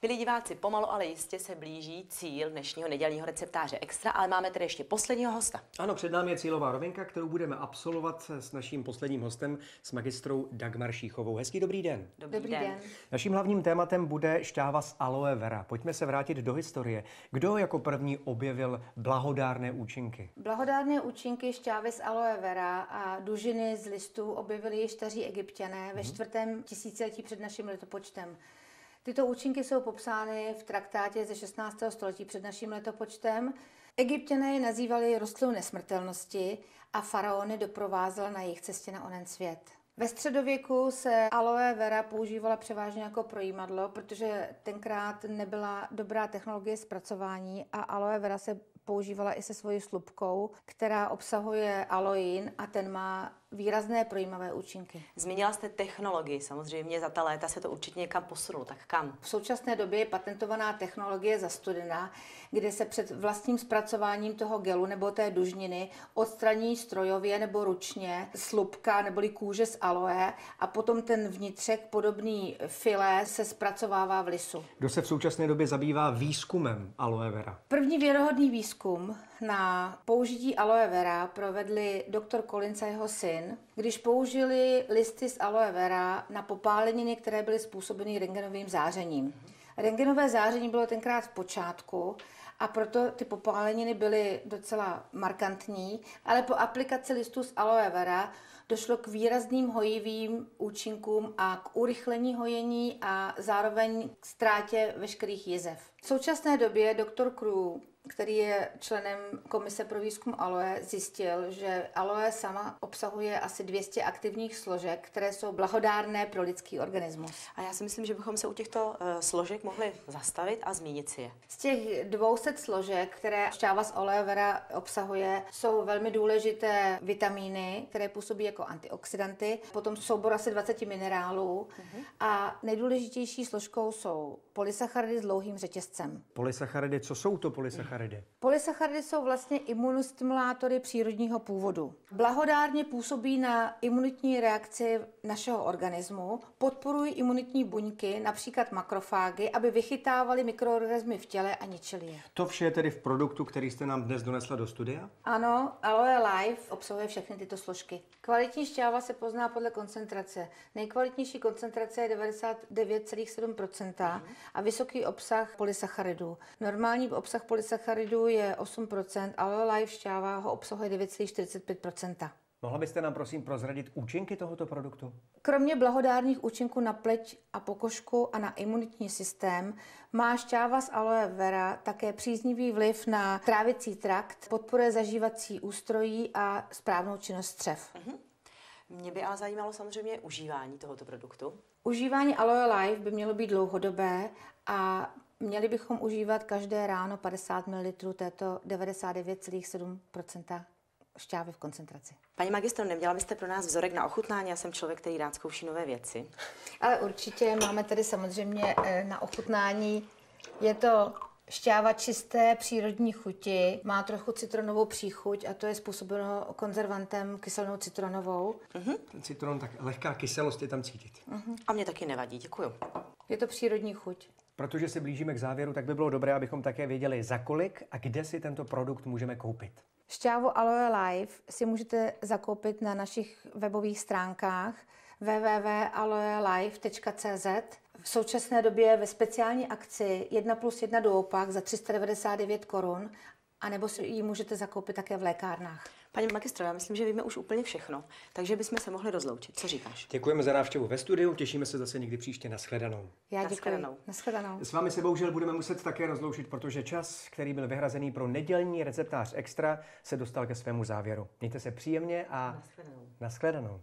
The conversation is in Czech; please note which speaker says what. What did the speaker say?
Speaker 1: Milí diváci, pomalu, ale jistě se blíží cíl dnešního nedělního receptáře Extra, ale máme tady ještě posledního hosta.
Speaker 2: Ano, před námi je cílová rovinka, kterou budeme absolvovat s naším posledním hostem, s magistrou Dagmar Šíchovou. Hezký dobrý den.
Speaker 1: Dobrý den.
Speaker 2: Naším hlavním tématem bude šťáva z aloe vera. Pojďme se vrátit do historie. Kdo jako první objevil blahodárné účinky?
Speaker 3: Blahodárné účinky šťávy z aloe vera a dužiny z listů objevili již staří Egypťané ve 4. tisíciletí před naším letopočtem. Tyto účinky jsou popsány v traktátě ze 16. století před naším letopočtem. Egypťané je nazývali rostlinou nesmrtelnosti a faraony doprovázel na jejich cestě na onen svět. Ve středověku se aloe vera používala převážně jako projímadlo, protože tenkrát nebyla dobrá technologie zpracování a aloe vera se používala i se svojí slupkou, která obsahuje aloin a ten má výrazné projímavé účinky.
Speaker 1: Zmínila jste technologii, samozřejmě za ta léta se to určitě někam posunulo, tak kam?
Speaker 3: V současné době je patentovaná technologie za studena, kde se před vlastním zpracováním toho gelu nebo té dužniny odstraní strojově nebo ručně slupka neboli kůže z aloe a potom ten vnitřek podobný filé se zpracovává v lisu.
Speaker 2: Kdo se v současné době zabývá výzkumem aloe vera?
Speaker 3: První věrohodný výzkum na použití aloe vera provedli doktor Collins a jeho syn, když použili listy z aloe vera na popáleniny, které byly způsobeny rentgenovým zářením. Rentgenové záření bylo tenkrát v počátku a proto ty popáleniny byly docela markantní, ale po aplikaci listů z aloe vera došlo k výrazným hojivým účinkům a k urychlení hojení a zároveň k ztrátě veškerých jizev. V současné době doktor Crew, který je členem Komise pro výzkum aloe, zjistil, že aloe sama obsahuje asi 200 aktivních složek, které jsou blahodárné pro lidský organismus.
Speaker 1: A já si myslím, že bychom se u těchto složek mohli zastavit a zmínit si je.
Speaker 3: Z těch 200 složek, které šťáva z aloe vera obsahuje, jsou velmi důležité vitamíny, které působí jako antioxidanty, potom soubor asi 20 minerálů a nejdůležitější složkou jsou polysacharidy s dlouhým řetězcem.
Speaker 2: Polysacharidy, co jsou to polysacharidy?
Speaker 3: Polysacharidy jsou vlastně imunostimulátory přírodního původu. Blahodárně působí na imunitní reakci našeho organismu, podporují imunitní buňky, například makrofágy, aby vychytávaly mikroorganismy v těle a ničily je.
Speaker 2: To vše je tedy v produktu, který jste nám dnes donesla do studia?
Speaker 3: Ano, Aloe Life obsahuje všechny tyto složky. Kvalitní šťáva se pozná podle koncentrace. Nejkvalitnější koncentrace je 99,7% a vysoký obsah polysacharidů. Normální obsah polysacharidů je 8%, Aloe Life šťáva ho obsahuje 9,45%.
Speaker 2: Mohla byste nám prosím prozradit účinky tohoto produktu?
Speaker 3: Kromě blahodárných účinků na pleť a pokožku a na imunitní systém má šťáva z aloe vera také příznivý vliv na trávicí trakt, podporuje zažívací ústrojí a správnou činnost střev.
Speaker 1: Mě by ale zajímalo samozřejmě užívání tohoto produktu.
Speaker 3: Užívání Aloe Life by mělo být dlouhodobé a měli bychom užívat každé ráno 50 ml této 99,7% šťávy v koncentraci.
Speaker 1: Paní magistro, neměla byste pro nás vzorek na ochutnání? Já jsem člověk, který rád zkouší nové věci.
Speaker 3: Ale určitě máme tady samozřejmě na ochutnání. Je to šťáva čisté přírodní chuti, má trochu citronovou příchuť a to je způsobeno konzervantem kyselnou citronovou.
Speaker 2: Ten citron, tak lehká kyselost je tam cítit.
Speaker 1: A mě taky nevadí, děkuju.
Speaker 3: Je to přírodní chuť.
Speaker 2: Protože se blížíme k závěru, tak by bylo dobré, abychom také věděli, za kolik a kde si tento produkt můžeme koupit.
Speaker 3: Šťávu Aloe Life si můžete zakoupit na našich webových stránkách www.aloelife.cz. V současné době ve speciální akci 1+1 duopak za 399 korun, anebo si ji můžete zakoupit také v lékárnách.
Speaker 1: Paní magistro, já myslím, že víme už úplně všechno, takže bychom se mohli rozloučit. Co říkáš?
Speaker 2: Děkujeme za návštěvu ve studiu, těšíme se zase někdy příště. Nashledanou.
Speaker 3: Já děkuji.
Speaker 1: Nashledanou.
Speaker 3: Nashledanou.
Speaker 2: S vámi se bohužel budeme muset také rozloučit, protože čas, který byl vyhrazený pro nedělní receptář Extra, se dostal ke svému závěru. Mějte se příjemně a
Speaker 1: Nashledanou.
Speaker 2: nashledanou.